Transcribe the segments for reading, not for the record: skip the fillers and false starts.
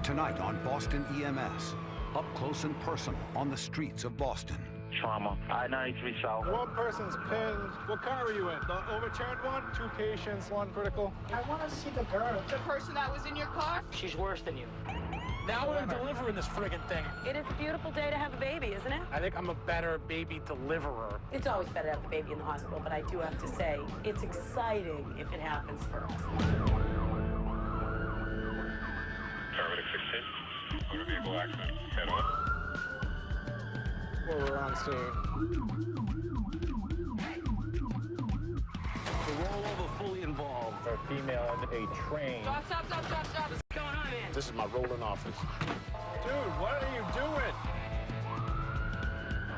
Tonight on Boston EMS, up close and personal on the streets of Boston. Trauma, I-93 South. One person's pinned. What car were you in? The overturned one? 2 patients, 1 critical. I want to see the girl. The person that was in your car? She's worse than you. Now we're delivering this friggin' thing. It is a beautiful day to have a baby, isn't it? I think I'm a better baby deliverer. It's always better to have the baby in the hospital, but I do have to say, it's exciting if it happens first. Paramedic 16, motor vehicle accident, head on. Well, we're on scene. The rollover fully involved. A female in a train. Stop. What's going on, man? This is my rolling office. Dude, what are you doing?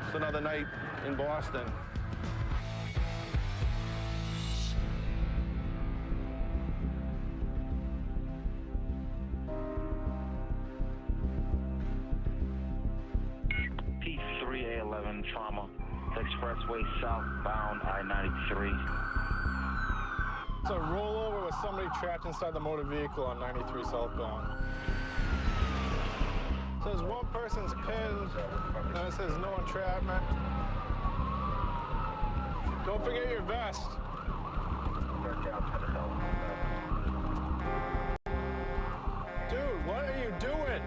It's another night in Boston. P3A11 trauma. Expressway southbound I-93. It's a rollover with somebody trapped inside the motor vehicle on 93 southbound. It says one person's pinned, and it says no entrapment. Don't forget your vest. Dude, what are you doing?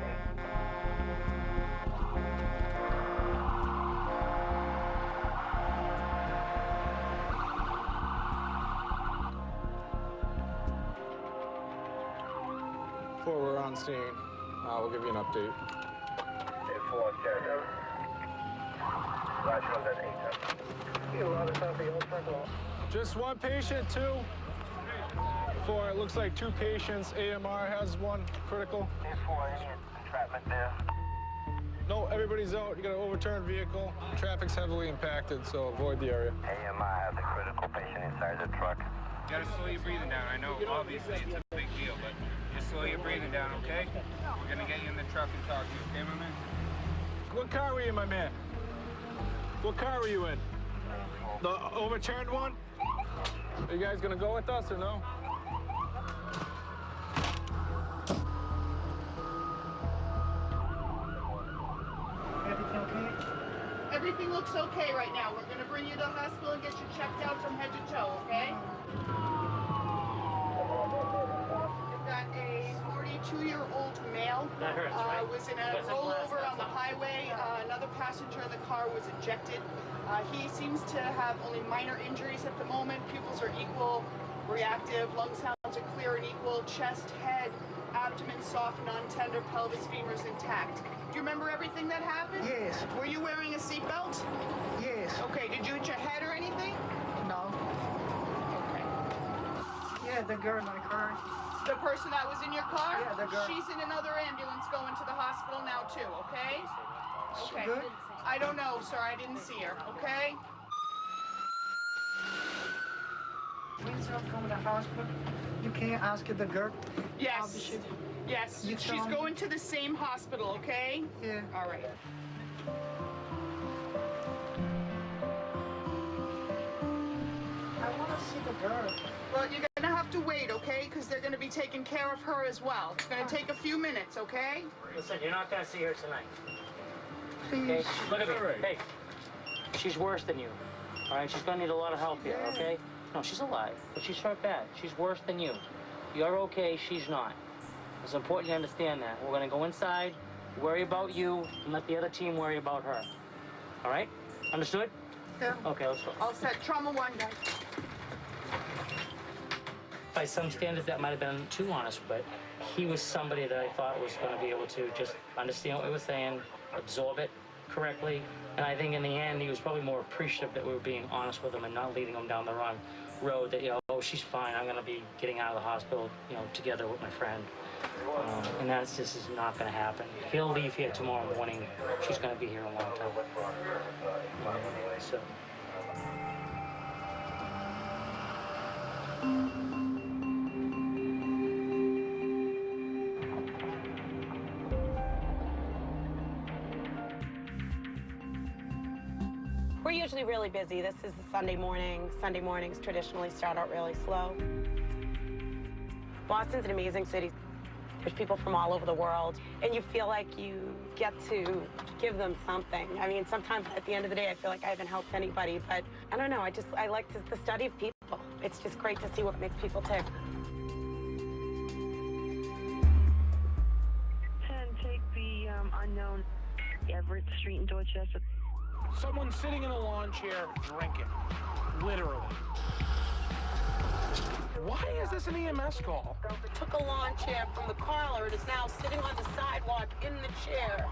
Before we're on scene, we'll give you an update. Just 1 patient, 2. 4, it looks like 2 patients. AMR has 1 critical. Entrapment there. No, everybody's out. You got an overturned vehicle. Traffic's heavily impacted, so avoid the area. AMI has a critical patient inside the truck. You gotta slow your breathing down. I know, obviously, it's a big deal, but just slow your breathing down, okay? We're gonna get you in the truck and talk to you, okay, my man? What car were you in, my man? What car were you in? The overturned one? Are you guys gonna go with us or no? Everything okay? Everything looks okay right now. We're going to bring you to the hospital and get you checked out from head to toe, okay? You've got a 42-year-old male. That hurts, right? Was in a rollover on the highway. Another passenger in the car was ejected. He seems to have only minor injuries at the moment. Pupils are equal, reactive. Lung sounds are clear and equal. Chest, head, abdomen soft, non-tender, pelvis, femurs intact. Do you remember everything that happened? Yes. Were you wearing a seatbelt? Yes. Okay, did you hit your head or anything? No. Okay. Yeah, the girl in my car. The person that was in your car? Yeah, the girl. She's in another ambulance going to the hospital now too, okay? She Okay. good? I don't know, sir. I didn't see her, okay? When you come to the hospital, you can't ask the girl. Yes. Yes. You She's tell me. going to the same hospital, okay? Yeah. All right. I want to see the girl. Well, you're going to have to wait, okay? Because they're going to be taking care of her as well. It's going to take a few minutes, okay? Listen, you're not gonna see her tonight. Please. Okay? Look at me. Hey, she's worse than you. All right? She's gonna need a lot of help here, okay? No, she's alive, but she's hurt bad. She's worse than you. You're okay, she's not. It's important you understand that. We're gonna go inside, worry about you, and let the other team worry about her. All right? Understood? Yeah. Okay, let's go. All set. Trauma 1, guys. By some standards, that might have been too honest, but he was somebody that I thought was going to be able to just understand what we were saying, absorb it correctly, and I think in the end, he was probably more appreciative that we were being honest with him and not leading him down the wrong road that, you know, oh, she's fine, I'm going to be getting out of the hospital, you know, together with my friend. And that's just is not going to happen. He'll leave here tomorrow morning. She's going to be here a long time. So. We're usually really busy. This is a Sunday morning. Sunday mornings traditionally start out really slow. Boston's an amazing city. There's people from all over the world, and you feel like you get to give them something. I mean, sometimes at the end of the day, I feel like I haven't helped anybody, but I don't know. I like the study of people. It's just great to see what makes people tick. 10, take the unknown Everett Street in Dorchester. Someone's sitting in a lawn chair drinking. Literally. Why is this an EMS call? Took a lawn chair from the caller and is now sitting on the sidewalk in the chair.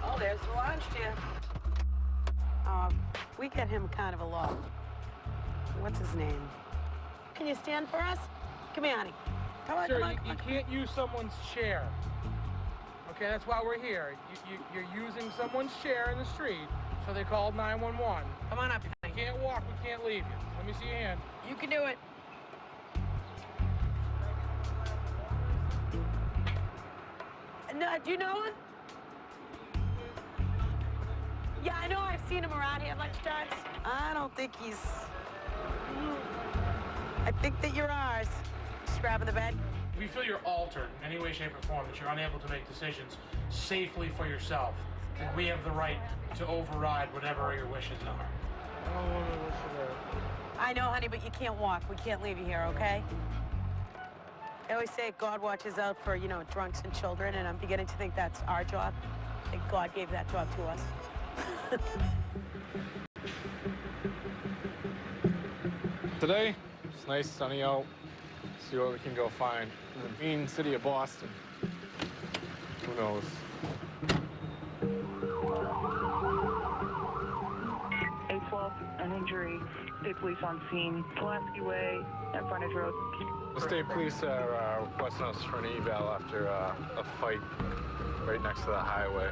Oh, there's the lawn chair. We get him kind of a lot. What's his name? Can you stand for us? Come here, honey. Come on, Sir, come on, you can't use someone's chair. Okay, that's why we're here. You're using someone's chair in the street, so they called 911. Come on up, honey. You can't walk, we can't leave you. Let me see your hand. You can do it. No, do you know him? Yeah, I know. I've seen him around here a bunch of times. I don't think he's... I think that you're ours. Just grabbing the bed. If you feel you're altered in any way, shape, or form, that you're unable to make decisions safely for yourself, then we have the right to override whatever your wishes are. I don't want to listen to that. I know, honey, but you can't walk. We can't leave you here, okay? I always say God watches out for, you know, drunks and children, and I'm beginning to think that's our job. I think God gave that job to us. Today, it's nice, sunny out. See what we can go find in the mean city of Boston. Who knows? An injury. State police on scene. Pulaski Way and Frontage Road. The state police are requesting us for an eval after a fight right next to the highway.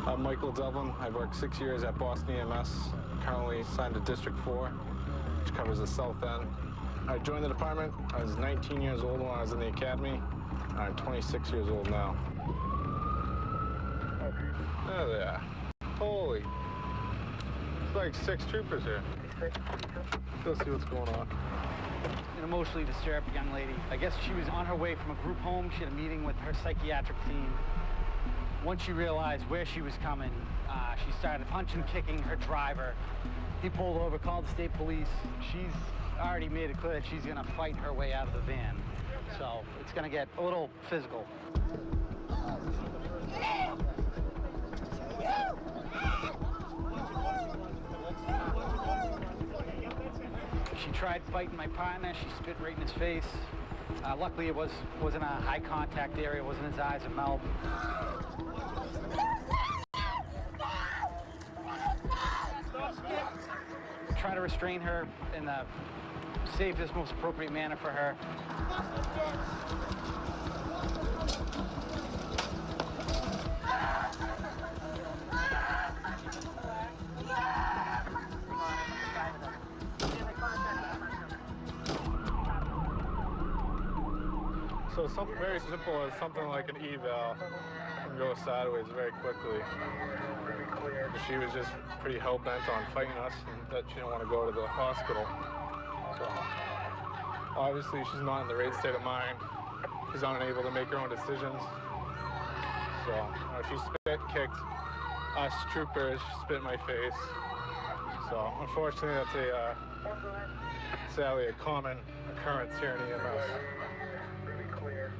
I'm Michael Devlin. I worked 6 years at Boston EMS. Currently signed to District 4, which covers the south end. I joined the department. I was 19 years old when I was in the academy. I'm 26 years old now. There they are. Holy. It's like 6 troopers here. Let's see what's going on. An emotionally disturbed young lady. I guess she was on her way from a group home. She had a meeting with her psychiatric team. Once she realized where she was coming, she started punching, kicking her driver. He pulled over, called the state police. She's already made it clear that she's gonna fight her way out of the van. So it's gonna get a little physical. She tried fighting my partner. She spit right in his face. Luckily, it wasn't a high contact area. It wasn't his eyes or mouth. Try to restrain her in the safest, most appropriate manner for her. So something very simple as something like an eval can go sideways very quickly. She was just pretty hell-bent on fighting us and that she didn't want to go to the hospital. So obviously she's not in the right state of mind. She's unable to make her own decisions. So she spit, kicked us troopers, spit in my face. So unfortunately that's sadly a common occurrence here in EMS.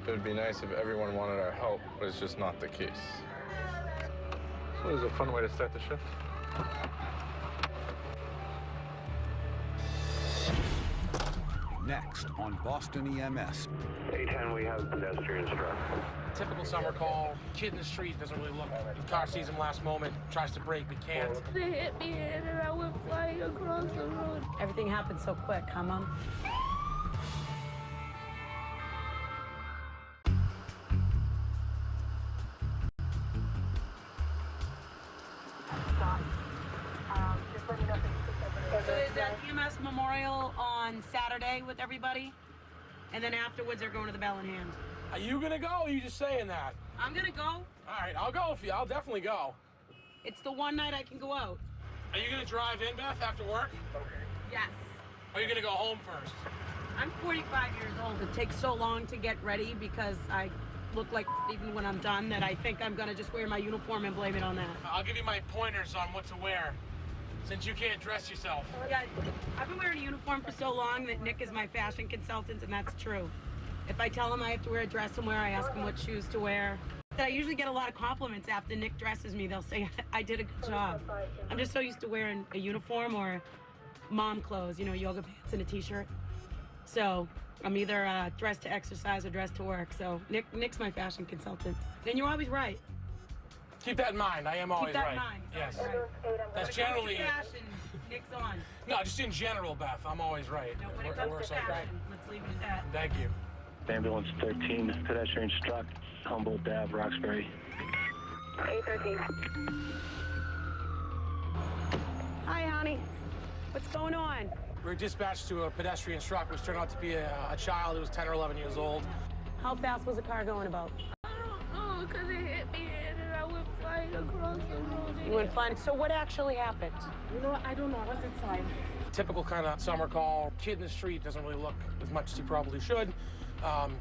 It would be nice if everyone wanted our help, but it's just not the case. So this is a fun way to start the shift. Next on Boston EMS. 810, we have pedestrian struck. Typical summer call. Kid in the street doesn't really look. The car sees him last moment, tries to brake, but can't. They hit me and I went flying across the road. Everything happened so quick, huh, Mom? So is that EMS Memorial on Saturday with everybody? And then afterwards they're going to the Bell in Hand. Are you gonna go, or are you just saying that? I'm gonna go. All right, I'll go with you. I'll definitely go. It's the one night I can go out. Are you gonna drive in, Beth, after work? Yes. Or are you gonna go home first? I'm 45 years old. It takes so long to get ready because I look like even when I'm done that I think I'm gonna just wear my uniform and blame it on that. I'll give you my pointers on what to wear, since you can't dress yourself. Yeah, I've been wearing a uniform for so long that Nick is my fashion consultant, and that's true. If I tell him I have to wear a dress somewhere, I ask him what shoes to wear. I usually get a lot of compliments after Nick dresses me. They'll say I did a good job. I'm just so used to wearing a uniform or mom clothes, you know, yoga pants and a t-shirt. So I'm either dressed to exercise or dressed to work. So Nick's my fashion consultant. And you're always right. Keep that in mind. I am always right. Keep that in mind. Yes. Right. That's generally. Fashion, Nick's on. No, just in general, Beth. I'm always right. No, when it comes to fashion, let's leave it at that. Thank you. Ambulance 13, pedestrian struck, Humboldt Ave, Roxbury. 813. Hi, honey. What's going on? We were dispatched to a pedestrian struck, which turned out to be a child who was 10 or 11 years old. How fast was the car going about? I don't know, because it hit me and then I went flying across the road. You went flying. So what actually happened? You know what? I don't know. I was inside. Typical kind of summer call. Kid in the street doesn't really look as much as he probably should.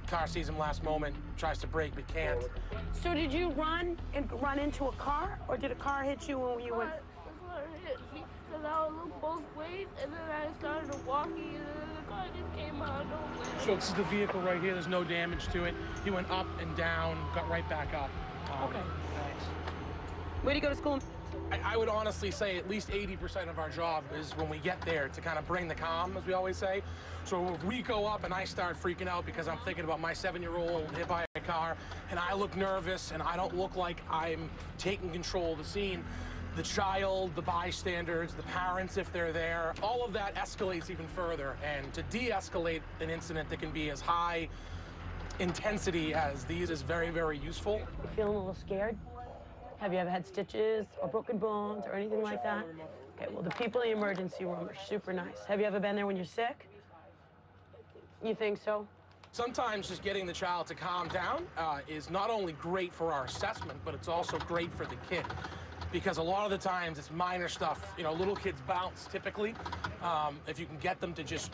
Car sees him last moment, tries to brake but can't. So did you run into a car, or did a car hit you when you went? The car hit me because I looked both ways, and then I started walking, and then the car just came out of nowhere. So this is the vehicle right here. There's no damage to it. He went up and down, got right back up. Okay. Thanks. Where do you go to school? I would honestly say at least 80% of our job is when we get there to kind of bring the calm, as we always say. So if we go up and I start freaking out because I'm thinking about my 7-year-old hit by a car, and I look nervous and I don't look like I'm taking control of the scene, the child, the bystanders, the parents, if they're there, all of that escalates even further. And to de-escalate an incident that can be as high intensity as these is very, very useful. You feeling a little scared? Have you ever had stitches or broken bones or anything like that? Okay, well, the people in the emergency room are super nice. Have you ever been there when you're sick? You think so? Sometimes just getting the child to calm down is not only great for our assessment, but it's also great for the kid. Because a lot of the times it's minor stuff. You know, little kids bounce typically. If you can get them to just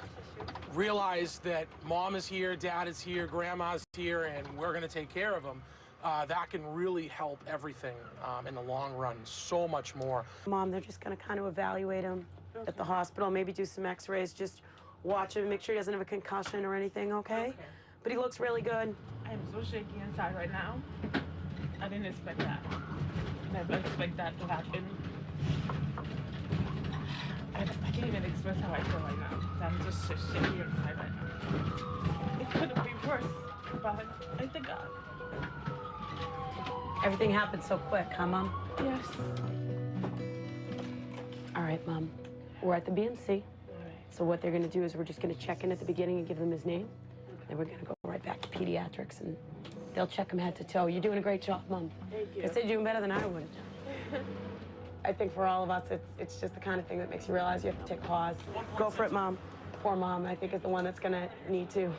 realize that mom is here, dad is here, grandma's here, and we're gonna take care of them, that can really help everything in the long run, so much more. Mom, they're just gonna kind of evaluate him at the hospital, maybe do some x-rays, just watch him, make sure he doesn't have a concussion or anything, okay? But he looks really good. I'm so shaky inside right now. I didn't expect that. Never expect that to happen. I can't even express how I feel right now. I'm just so shaky inside right now. It could have been worse, but I thank God. Everything happened so quick, huh, Mom? Yes. All right, Mom. We're at the BNC. So what they're gonna do is we're just gonna check in at the beginning and give them his name. Then we're gonna go right back to pediatrics and they'll check him head to toe. You're doing a great job, Mom. Thank you. I said you're doing better than I would. I think for all of us, it's just the kind of thing that makes you realize you have to take pause. Go for it, Mom. Poor Mom, I think, is the one that's gonna need to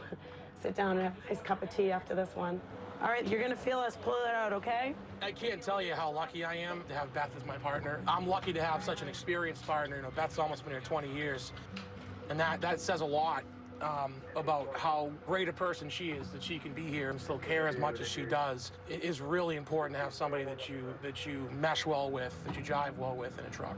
sit down and have a nice cup of tea after this one. All right, you're gonna feel us pull it out, okay? I can't tell you how lucky I am to have Beth as my partner. I'm lucky to have such an experienced partner. You know, Beth's almost been here 20 years. And that says a lot about how great a person she is, that she can be here and still care as much as she does. It is really important to have somebody that you mesh well with, that you jive well with in a truck.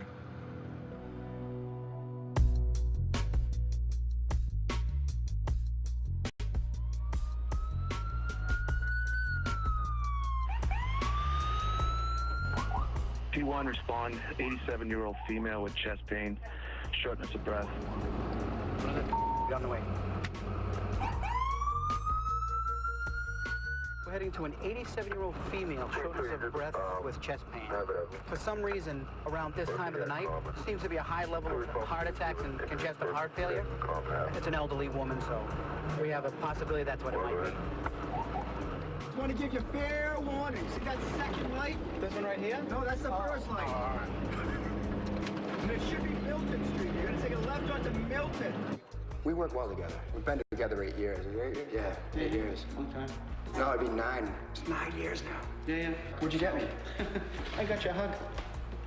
T1 respond, 87-year-old female with chest pain, shortness of breath. On the way. We're heading to an 87-year-old female, shortness of breath with chest pain. For some reason, around this time of the night, seems to be a high level of heart attacks and congestive heart failure. It's an elderly woman, so we have a possibility that's what it might be. Just want to give you fair warning. See that second light? This one right here? No, that's the first light. All right. And it should be Milton Street. You're going to take a left onto Milton. We work well together. We've been together 8 years. 8 years? Yeah, 8 years. Long time. No, it'd be 9. It's 9 years now. Yeah. What'd you get me? I got you a hug.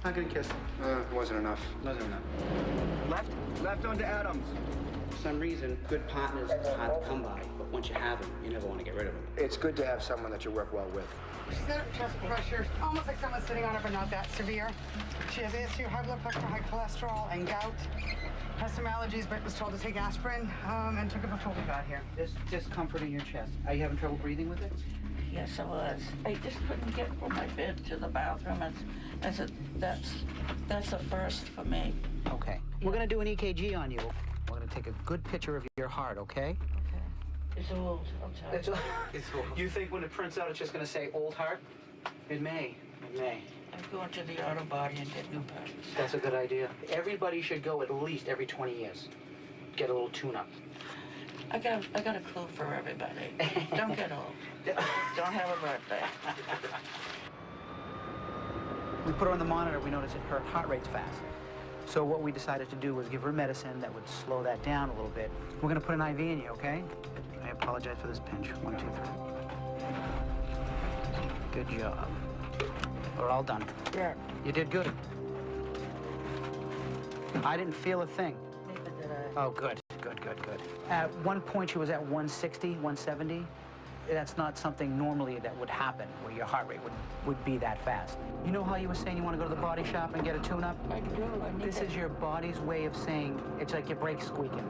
Hug and a kiss. It wasn't enough. Wasn't enough. Left onto Adams. For some reason, good partners are hard to come by, but once you have them, you never want to get rid of them. It's good to have someone that you work well with. She's got chest pressure, almost like someone's sitting on her, but not that severe. She has ASU, high blood pressure, high cholesterol, and gout. Has some allergies, but was told to take aspirin, and took it before we got here. There's discomfort in your chest. Are you having trouble breathing with it? Yes, I was. I just couldn't get from my bed to the bathroom. That's a first for me. Okay. We're going to do an EKG on you. We're going to take a good picture of your heart, okay? Okay. It's old, I'll tell you. It's old. You think when it prints out, it's just going to say old heart? It may. It may. I'm going to the auto body and get new parts. That's a good idea. Everybody should go at least every 20 years. Get a little tune-up. I got a clue for everybody. Don't get old. Don't have a birthday. We put her on the monitor, we noticed that her heart rate's fast. So what we decided to do was give her medicine that would slow that down a little bit. We're gonna put an IV in you, okay? I apologize for this pinch. 1, 2, 3. Good job. We're all done. Yeah. You did good. I didn't feel a thing. Neither did I. Oh, good. Good. At one point, she was at 160, 170. That's not something normally that would happen, where your heart rate would be that fast. You know how you were saying you want to go to the body shop and get a tune-up? I do. This is your body's way of saying it's like your brakes squeaking.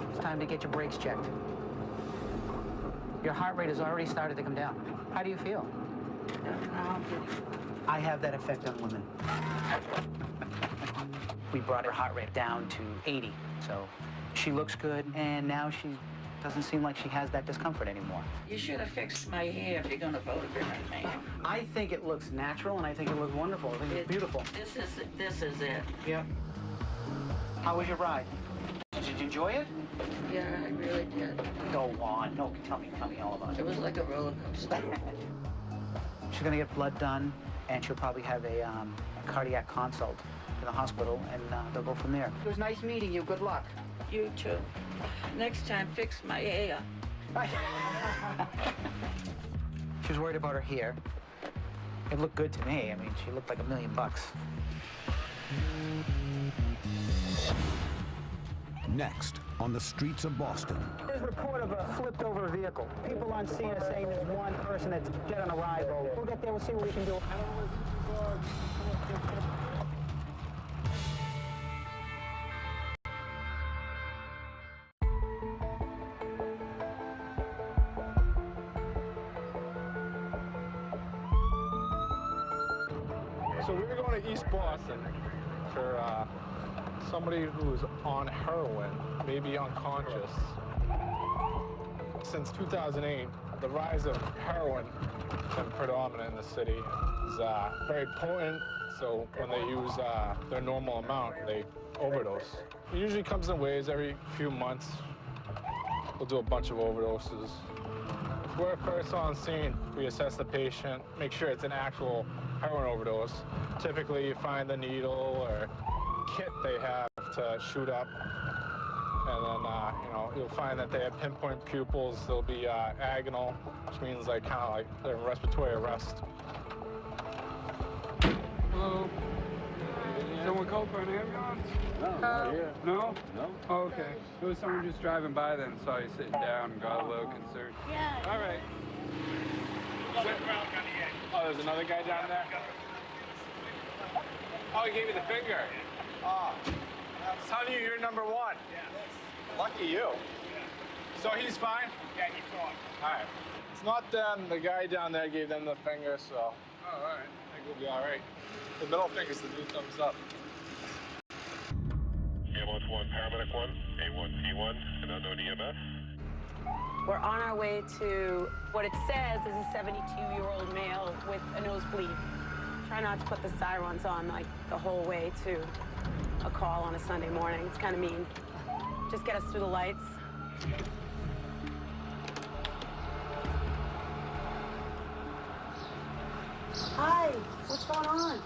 It's time to get your brakes checked. Your heart rate has already started to come down. How do you feel? I have that effect on women. We brought her heart rate down to 80, so she looks good, and now she doesn't seem like she has that discomfort anymore. You should have fixed my hair if you're going to photograph me. I think it looks natural, and I think it looks wonderful. I think it's beautiful. This is it. Yeah. How was your ride? Did you enjoy it? Yeah, I really did. Go on. No, tell me all about it. It was like a roller coaster. She's gonna get blood done, and she'll probably have a cardiac consult in the hospital, and they'll go from there. It was nice meeting you. Good luck. You too. Next time, fix my hair. She was worried about her hair. It looked good to me. I mean, she looked like $1 million. Next, on the streets of Boston. There's a report of a flipped over vehicle. People on scene are saying there's one person that's dead on arrival. We'll get there, we'll see what we can do. So we were going to East Boston for somebody who's on heroin, maybe unconscious. Since 2008, the rise of heroin has been predominant in the city. It's very potent, so when they use their normal amount, they overdose. It usually comes in waves every few months. We'll do a bunch of overdoses. If we're first on scene, we assess the patient, make sure it's an actual heroin overdose. Typically, you find the needle or kit they have to shoot up, and then you'll find that they have pinpoint pupils. They'll be agonal, which means like kind of like they're in respiratory arrest. Hello. Someone called for an ambulance? No, not here. No? No. Oh, okay. It was someone just driving by then, saw you sitting down and got a little concerned. Yeah. All right. Oh, there's another guy down there? Oh, he gave you the finger. Oh, I was telling you, you're number one. Yeah. Lucky you. So he's fine? Yeah, he's fine. All right. It's not them. The guy down there gave them the finger, so. Oh, all right. I think we'll be all right. The middle finger's the new thumbs up. Ambulance 1, Paramedic 1, A1T1, an unknown EMS. We're on our way to what it says is a 72-year-old male with a nosebleed. Try not to put the sirens on like the whole way to a call on a Sunday morning. It's kind of mean. Just get us through the lights. Hi, what's going on?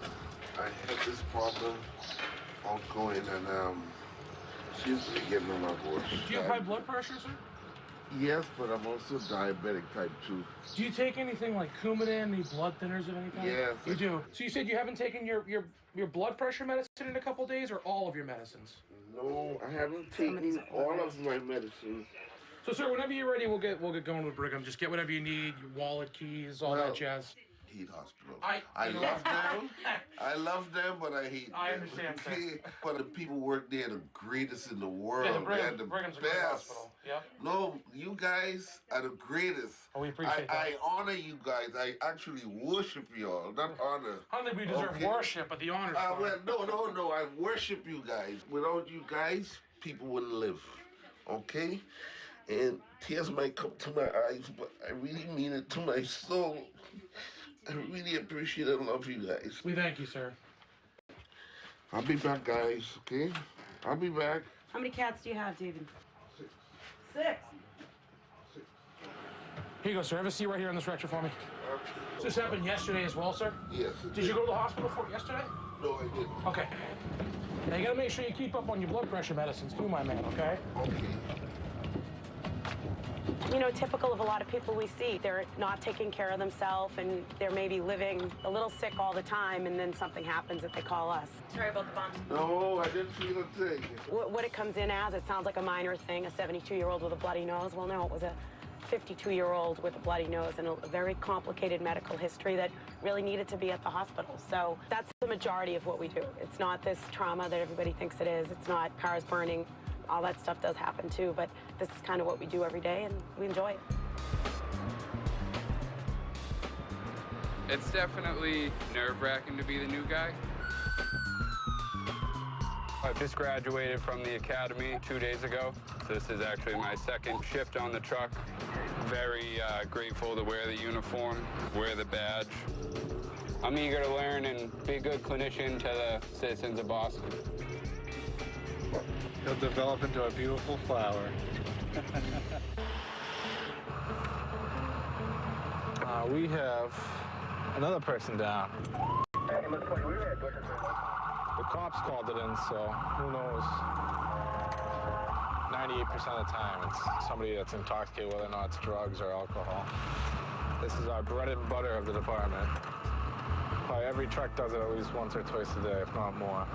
I had this problem ongoing, and she used to be getting on my voice. Do you have high blood pressure, sir? Yes, but I'm also diabetic type 2. Do you take anything like Coumadin, any blood thinners of any kind? Yes. You do. So you said you haven't taken your blood pressure medicine in a couple days, or all of your medicines? No, I haven't taken all of my medicines. So, sir, whenever you're ready, we'll get going with Brigham. Just get whatever you need, your wallet, keys, all that jazz. Hate hospitals. I love them. I love them, but I hate them. I understand, sir. But the people work there are the greatest in the world. Yeah, They're the Brigham's a great best. hospital. Yep. No, you guys are the greatest. Oh, we appreciate that. I honor you guys. I actually worship y'all, not honor. I don't think we deserve worship, but the honor's fine. Well, no. I worship you guys. Without you guys, people wouldn't live. Okay? And tears might come to my eyes, but I really mean it to my soul. I really appreciate and love you guys. We thank you, sir. I'll be back, guys, okay? I'll be back. How many cats do you have, David? 6. Here you go, sir. Have a seat right here on this stretcher for me. So this happened yesterday as well, sir? Yes. Did you go to the hospital for it yesterday? No, I didn't. Okay. Now you gotta make sure you keep up on your blood pressure medicines too, my man, okay? Okay. You know, typical of a lot of people we see, they're not taking care of themselves and they're maybe living a little sick all the time, and then something happens that they call us. Sorry about the bump. No, I didn't feel a thing. What it comes in as, it sounds like a minor thing, a 72-year-old with a bloody nose. Well, no, it was a 52-year-old with a bloody nose and a very complicated medical history that really needed to be at the hospital. So that's the majority of what we do. It's not this trauma that everybody thinks it is. It's not cars burning. All that stuff does happen too, but this is kind of what we do every day, and we enjoy it. It's definitely nerve-wracking to be the new guy. I just graduated from the academy 2 days ago. So this is actually my second shift on the truck. Very grateful to wear the uniform, wear the badge. I'm eager to learn and be a good clinician to the citizens of Boston. He'll develop into a beautiful flower. We have another person down. The cops called it in, so who knows? 98% of the time, it's somebody that's intoxicated, whether or not it's drugs or alcohol. This is our bread and butter of the department. Probably every truck does it at least once or twice a day, if not more.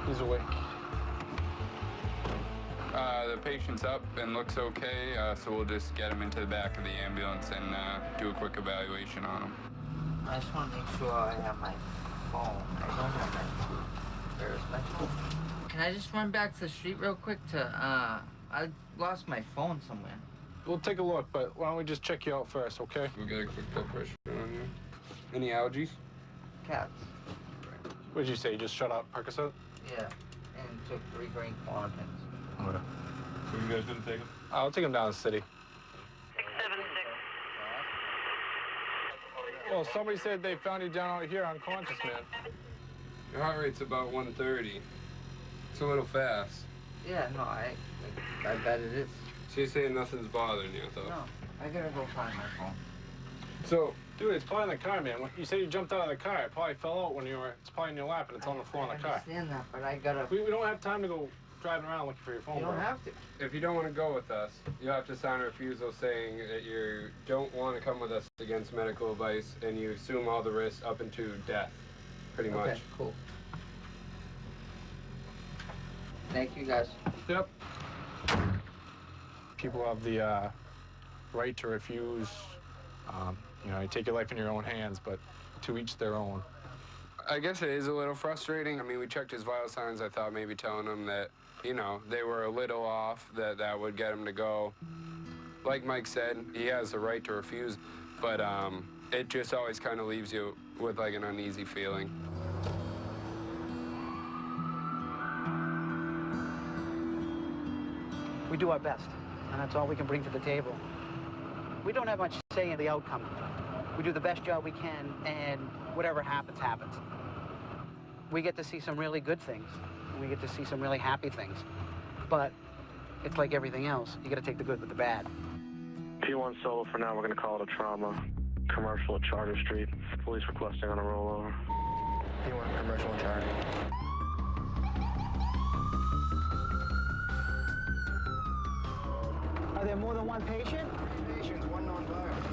He's awake. The patient's up and looks okay, so we'll just get him into the back of the ambulance and do a quick evaluation on him. I just want to make sure I have my phone. I don't have my phone. Where's my phone? Can I just run back to the street real quick to, I lost my phone somewhere. We'll take a look, but why don't we just check you out first, okay? We'll get a quick blood pressure on you. Any allergies? Cats. What did you say? You just shut out Percocet? Yeah, and took 3 green Clonopins. Okay. So you guys didn't take him? I'll take him down to the city. 676. Well, somebody said they found you down out here unconscious, man. Your heart rate's about 130. It's a little fast. Yeah, no, I bet it is. So you're saying nothing's bothering you, though? No, I gotta go find my phone. So, dude, it's probably in the car, man. You said you jumped out of the car. It probably fell out when you were. It's probably in your lap, and it's on the floor in the car. I understand that, but I gotta. We don't have time to go driving around looking for your phone. You don't have to. If you don't want to go with us, you have to sign a refusal saying that you don't want to come with us against medical advice, and you assume all the risks up into death, pretty much. Okay, cool. Thank you, guys. Yep. People have the right to refuse. You know, you take your life in your own hands, but to each their own. I guess it is a little frustrating. I mean, we checked his vital signs. I thought maybe telling him that, you know, they were a little off, that would get him to go. Like Mike said, he has the right to refuse, but it just always kind of leaves you with like an uneasy feeling. We do our best, and that's all we can bring to the table. We don't have much say in the outcome. We do the best job we can, and whatever happens, happens. We get to see some really good things. We get to see some really happy things. But it's like everything else. You gotta take the good with the bad. P1 solo for now. We're gonna call it a trauma. Commercial at Charter Street. Police requesting on a rollover. P1 commercial and Charter. one patient? 3 patients, 1 non-violent.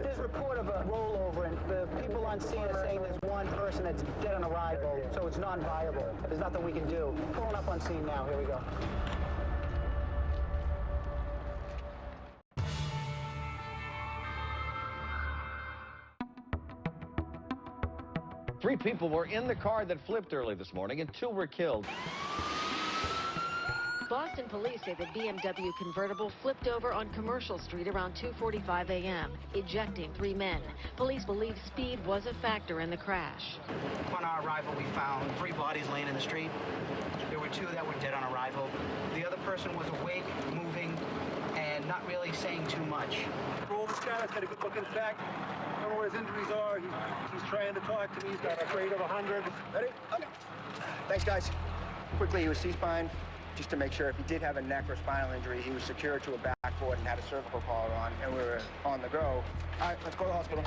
There's a report of a rollover, and the people on scene are saying there's one person that's dead on arrival, so it's non-viable. There's nothing we can do. Pulling up on scene now. Here we go. Three people were in the car that flipped early this morning, and 2 were killed. Boston police say the BMW convertible flipped over on Commercial Street around 2:45 a.m., ejecting 3 men. Police believe speed was a factor in the crash. On our arrival, we found 3 bodies laying in the street. There were 2 that were dead on arrival. The other person was awake, moving, and not really saying too much. Roll this guy, let's get a good look at his back. I don't know where his injuries are. He's trying to talk to me. He's got a grade of 100. Ready? Okay. Thanks, guys. Quickly, he was C-spine. Just to make sure if he did have a neck or spinal injury, he was secured to a backboard and had a cervical collar on, and we were on the go. All right, let's go to the hospital.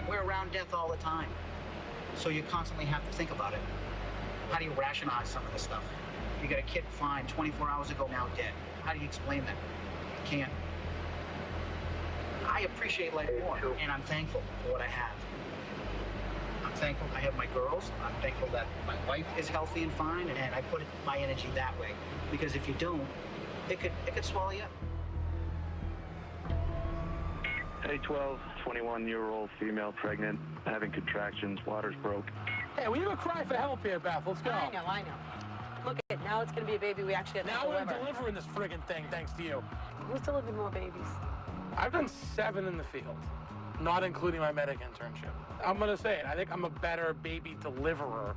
We're around death all the time, so you constantly have to think about it. How do you rationalize some of this stuff? You got a kid fine 24 hours ago, now dead. How do you explain that? You can't. I appreciate life more, and I'm thankful for what I have. I'm thankful I have my girls. I'm thankful that my wife is healthy and fine, and I put my energy that way. Because if you don't, it could swallow you up. A12, 21-year-old female pregnant, having contractions, water's broke. Hey, we have a cry for help here, Beth. Let's go. I know. Look at it. Now it's going to be a baby we actually have to deliver. Now we're delivering this friggin' thing, thanks to you. Who's delivered more babies? I've done 7 in the field, not including my medic internship. I'm gonna say it. I think I'm a better baby deliverer.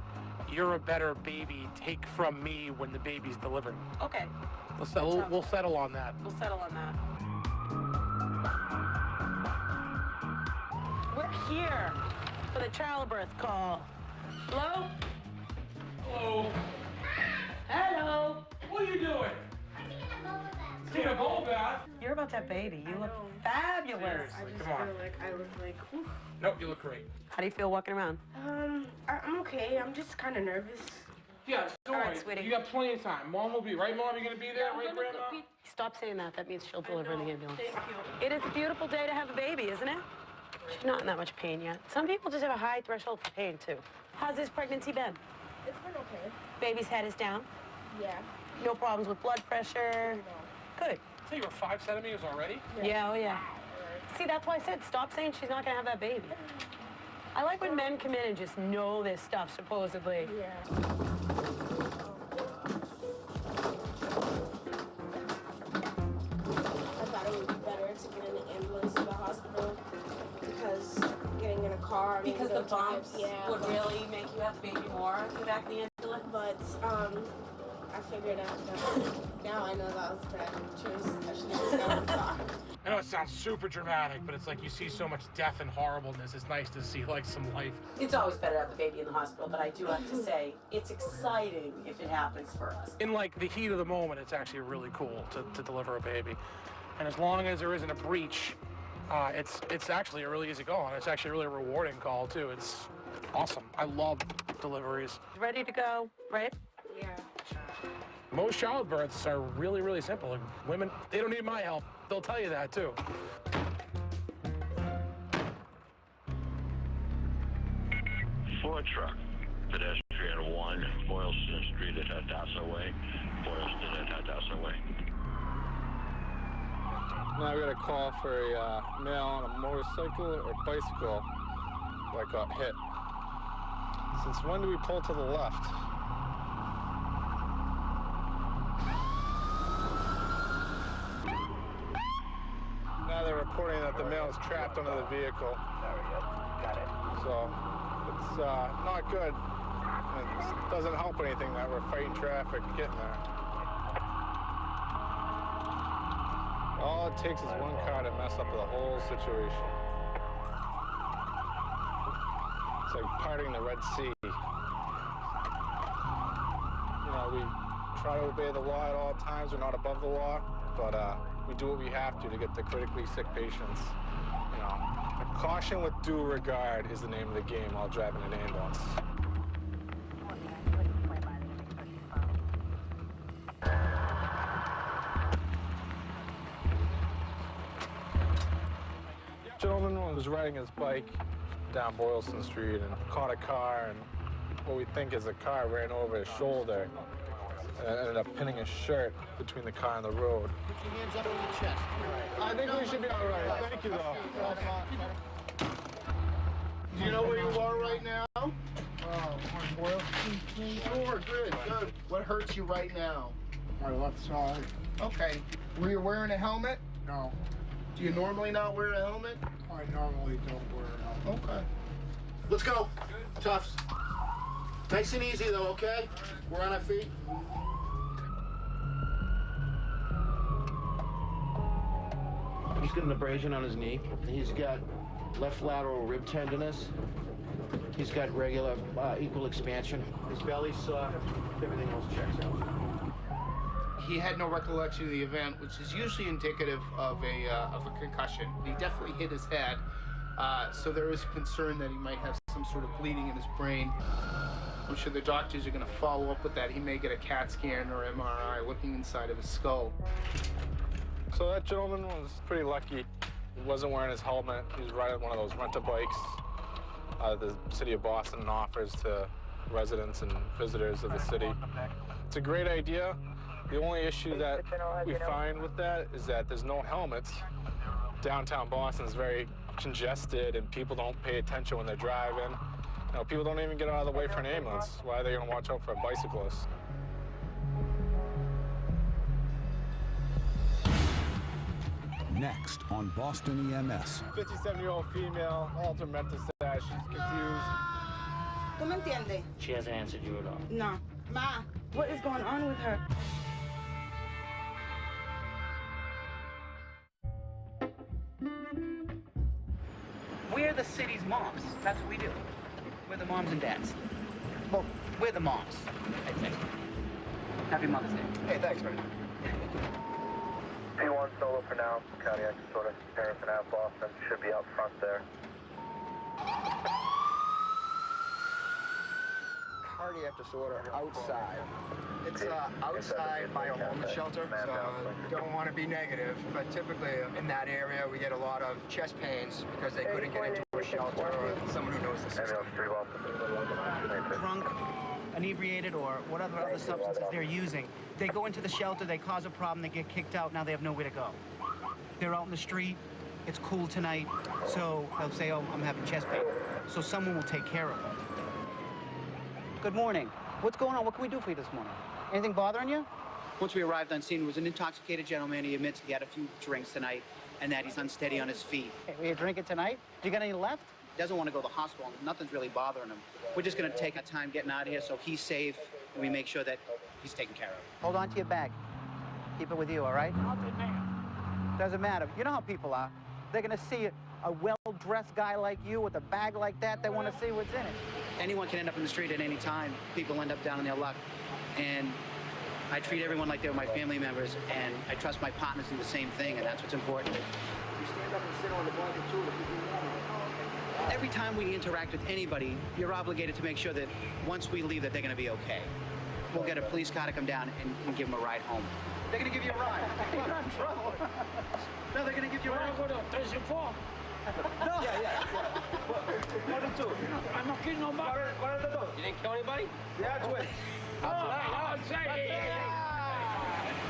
You're a better baby take from me when the baby's delivered. Okay. We'll settle on that. We'll settle on that. We're here for the childbirth call. Hello? Hello. Hello. What are you doing? Taking a bubble bath. You're about to have a baby. You look fabulous. Seriously, come on. I look like, whew. Nope, you look great. How do you feel walking around? I'm okay. I'm just kind of nervous. Yeah, don't All right, worry. sweetie. You got plenty of time. Mom will be, right, Mom? You gonna be there, right, Grandma? Stop saying that. That means she'll deliver in the ambulance. Thank you. It is a beautiful day to have a baby, isn't it? She's not in that much pain yet. Some people just have a high threshold for pain, too. How's this pregnancy been? It's been okay. Baby's head is down? Yeah. No problems with blood pressure? No. Good. So you were 5 centimeters already? Yeah, oh yeah. See, that's why I said stop saying she's not gonna have that baby. I like when men come in and just know this stuff, supposedly. Yeah. I thought it would be better to get in an ambulance to the hospital because getting in a car. Because the bumps would but- really make you have the baby more back in the ambulance. But I figured out that now I know that was a bad choice. I should have just got in the car. I know it sounds super dramatic, but it's like you see so much death and horribleness. It's nice to see like some life. It's always better to have the baby in the hospital, but I do have to say, it's exciting if it happens for us. In like the heat of the moment, it's actually really cool to deliver a baby. And as long as there isn't a breach, it's actually a really easy call, and it's actually a really rewarding call too. It's awesome. I love deliveries. Ready to go, right? Yeah. Most childbirths are really, really simple. And women, they don't need my help. They'll tell you that too. Ford truck, pedestrian 1, Boylston Street at Hadassah Way. Boylston at Hadassah Way. Now we got a call for a male on a motorcycle or bicycle that got hit. Since when do we pull to the left? Now they're reporting that the male is trapped under the vehicle. Got it. So it's not good. It doesn't help anything that we're fighting traffic getting there. All it takes is one car to mess up the whole situation. It's like parting the Red Sea. You know, we try to obey the law at all times. We're not above the law, but we do what we have to get the critically sick patients. You know, caution with due regard is the name of the game while driving an ambulance. was riding his bike down Boylston Street and caught a car, and what we think is a car ran over his shoulder and ended up pinning his shirt between the car and the road. Put your hands up on your chest. I think we should be all right. Thank you, though. Do you know where you are right now? Sure, good. What hurts you right now? My left side. Okay. Were you wearing a helmet? No. Do you normally not wear a helmet? I normally don't wear a helmet. Okay. Let's go. Toughs. Nice and easy, though, okay? We're on our feet. He's got an abrasion on his knee. He's got left lateral rib tenderness. He's got regular equal expansion. His belly's soft. Everything else checks out. He had no recollection of the event, which is usually indicative of a concussion. He definitely hit his head, so there is concern that he might have some sort of bleeding in his brain. I'm sure the doctors are going to follow up with that. He may get a CAT scan or MRI looking inside of his skull. So that gentleman was pretty lucky. He wasn't wearing his helmet. He was riding one of those rental bikes the city of Boston offers to residents and visitors of the city. It's a great idea. The only issue that we find with that is that there's no helmets. Downtown Boston is very congested and people don't pay attention when they're driving. You know, people don't even get out of the way for an ambulance. Why are they going to watch out for a bicyclist? Next on Boston EMS. 57-year-old female, altered mental status. She's confused. ¿Tú me entiendes? She hasn't answered you at all. No. Ma, what is going on with her? We're the city's moms. That's what we do. We're the moms and dads. Well, we're the moms, I think. Happy Mother's Day. Hey, thanks, man. P1 solo for now. Cardiac disorder. Harrison Ave, Boston. Should be out front there. Cardiac disorder outside. It's outside by a homeless shelter, so don't want to be negative, but typically in that area we get a lot of chest pains because they couldn't get into a shelter or someone who knows the system. Drunk, inebriated, or whatever other substances they're using. They go into the shelter, they cause a problem, they get kicked out, now they have nowhere to go. They're out in the street, it's cool tonight, so they'll say, oh, I'm having chest pain. So someone will take care of them. Good morning. What's going on? What can we do for you this morning? Anything bothering you? Once we arrived on scene, it was an intoxicated gentleman. He admits he had a few drinks tonight and that he's unsteady on his feet. Hey, will you drink it tonight? Do you got any left? He doesn't want to go to the hospital. Nothing's really bothering him. We're just going to take our time getting out of here so he's safe and we make sure that he's taken care of. Hold on to your bag. Keep it with you, all right? Doesn't matter. You know how people are. They're going to see a well-dressed guy like you with a bag like that. They want to see what's in it. Anyone can end up in the street at any time. People end up down in their luck. And I treat everyone like they're my family members, and I trust my partners do the same thing, and that's what's important. You stand up and sit on the blanket, too. Every time we interact with anybody, you're obligated to make sure that once we leave that they're going to be okay. We'll get a police car to come down and give them a ride home. They're going to give you a ride. You're not in trouble. No, they're going to give you a ride. No. Yeah. What did you do? I'm not killing nobody. What did you do? You didn't kill anybody? Yeah, that's what.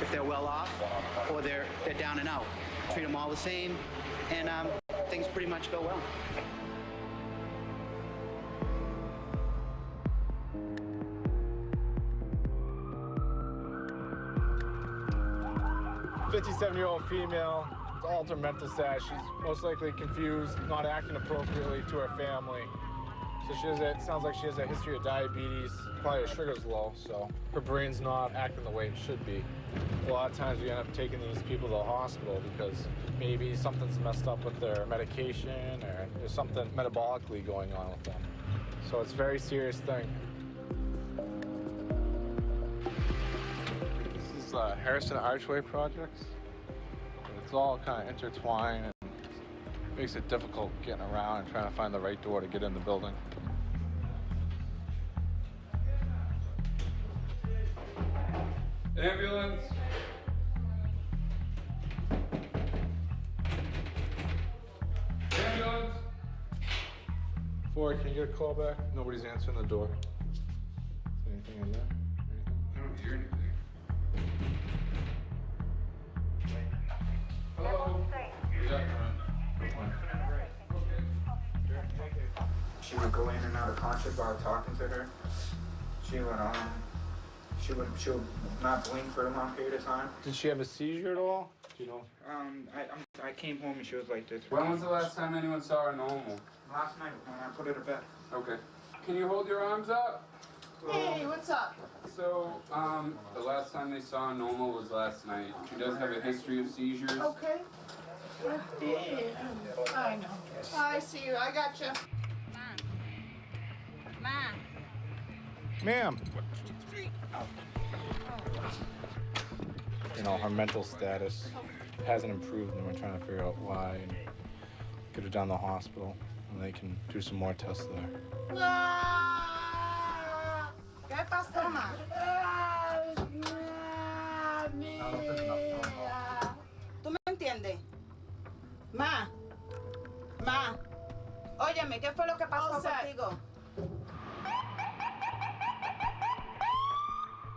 If they're well off or they're down and out, treat them all the same, and things pretty much go well. A 57-year-old female. Altered mental status. She's most likely confused, not acting appropriately to her family. So it sounds like she has a history of diabetes, probably her sugar's low, so her brain's not acting the way it should be. A lot of times we end up taking these people to the hospital because maybe something's messed up with their medication or there's something metabolically going on with them. So it's a very serious thing. This is Harrison Archway Projects. It's all kind of intertwined and makes it difficult getting around and trying to find the right door to get in the building. Ambulance! Ambulance! Floyd, can you get a call back? Nobody's answering the door. Anything in there? I don't hear anything. Hello? Yeah. She would go in and out of conscious while talking to her. She would not blink for a long period of time. Did she have a seizure at all? Do you know? I came home and she was like this. When was the last time anyone saw her normal? Last night when I put her to bed. Okay. Can you hold your arms up? Hey, what's up? So, the last time they saw her normal was last night. She does have a history of seizures. Okay. Yeah, I know. I see you. I got you. Ma'am. You know, her mental status hasn't improved, and we're trying to figure out why and get her down to the hospital, and they can do some more tests there. ¿Qué pasó, ma? ¿Tú me entiendes? Ma. Óyeme, ¿qué fue lo que pasó contigo?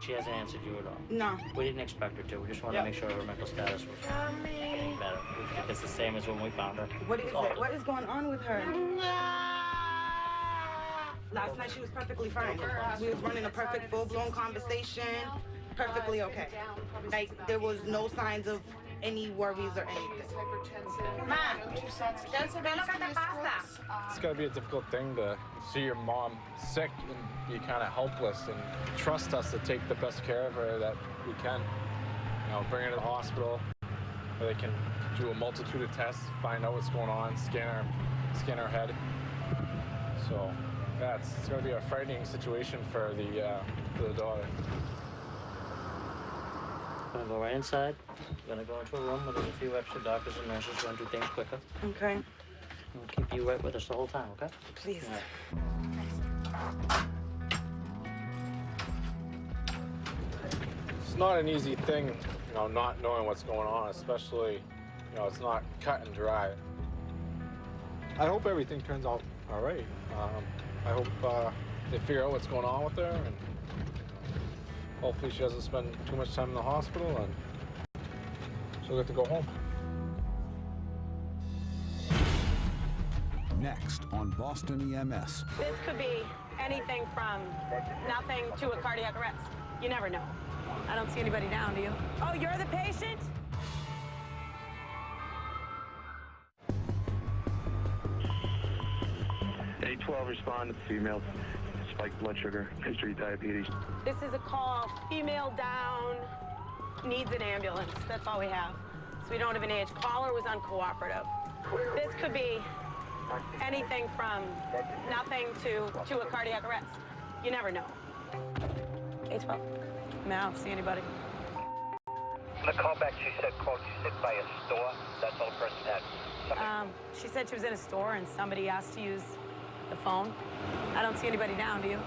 She hasn't answered you at all. No. We didn't expect her to. We just wanted to make sure her mental status was getting better. We think it's the same as when we found her. What is it? What is going on with her? Last night she was perfectly fine. We was running a perfect full-blown conversation. Perfectly okay. Like, there was no signs of any worries or anything. Ma, ¿qué es lo que te pasa? It's got to be a difficult thing to see your mom sick and be kind of helpless and trust us to take the best care of her that we can. You know, bring her to the hospital where they can do a multitude of tests, find out what's going on, scan her head. So, yeah, it's going to be a frightening situation for the daughter. We're gonna go right inside. We're gonna go into a room where there's a few extra doctors and nurses who are gonna do things quicker. Okay. We'll keep you right with us the whole time, okay? Please. It's not an easy thing, you know, not knowing what's going on, especially, you know, it's not cut and dry. I hope everything turns out all right. I hope they figure out what's going on with her, and hopefully she doesn't spend too much time in the hospital, and she'll get to go home. Next on Boston EMS. This could be anything from nothing to a cardiac arrest. You never know. I don't see anybody down, do you? Oh, you're the patient? A12, respond to female. Spiked blood sugar, history of diabetes. This is a call, female down, needs an ambulance. That's all we have. So we don't have an age. Caller was uncooperative. This could be anything from nothing to a cardiac arrest. You never know. A12. I mean, I don't see anybody. On the callback, she said, quote, you sit by a store. That's all the person had. She said she was in a store and somebody asked to use the phone. I don't see anybody down, do you?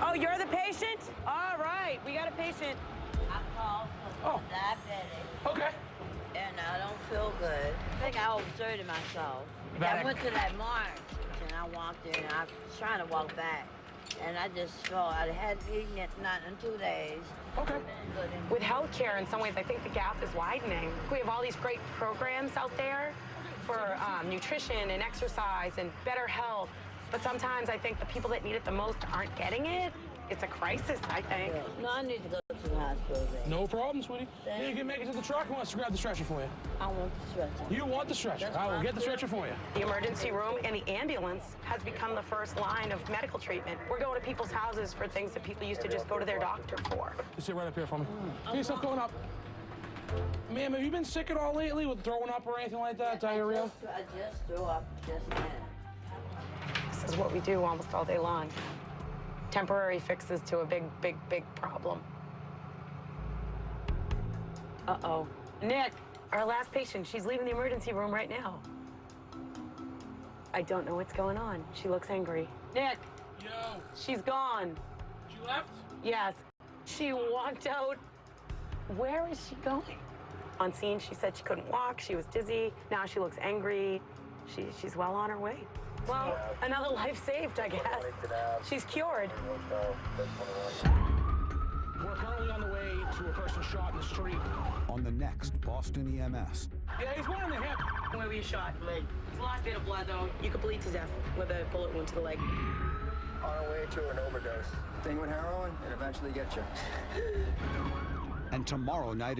Oh, you're the patient? All right, we got a patient. I called for diabetic. Okay. And I don't feel good. I think I overserted myself. I went to that march and I walked in. I was trying to walk back. And I just felt I hadn't eaten it not in 2 days. Okay. With healthcare, in some ways, I think the gap is widening. We have all these great programs out there for nutrition and exercise and better health. But sometimes I think the people that need it the most aren't getting it. It's a crisis, I think. No, I need to go to the hospital then. No problem, sweetie. Yeah, you can make it to the truck. Who wants to grab the stretcher for you? I want the stretcher. You want the stretcher? I will get the stretcher for you. The emergency room and the ambulance has become the first line of medical treatment. We're going to people's houses for things that people used to just go to their doctor for. You sit right up here for me. Get yourself going up. Ma'am, have you been sick at all lately with throwing up or anything like that? Diarrhea? I just threw up just now. This is what we do almost all day long. Temporary fixes to a big, big, big problem. Uh-oh. Nick, our last patient, she's leaving the emergency room right now. I don't know what's going on. She looks angry. Nick. Yo. She's gone. She left? Yes. She walked out. Where is she going? On scene, she said she couldn't walk. She was dizzy. Now she looks angry. She's well on her way. Well, another life saved, I guess. She's cured. We're currently on the way to a person shot in the street. On the next Boston EMS. Yeah, he's one in the hip. Where were you shot? Leg. He's lost a bit of blood, though. You could bleed to death with a bullet wound to the leg. On our way to an overdose. Thing with heroin, it eventually gets you. And tomorrow night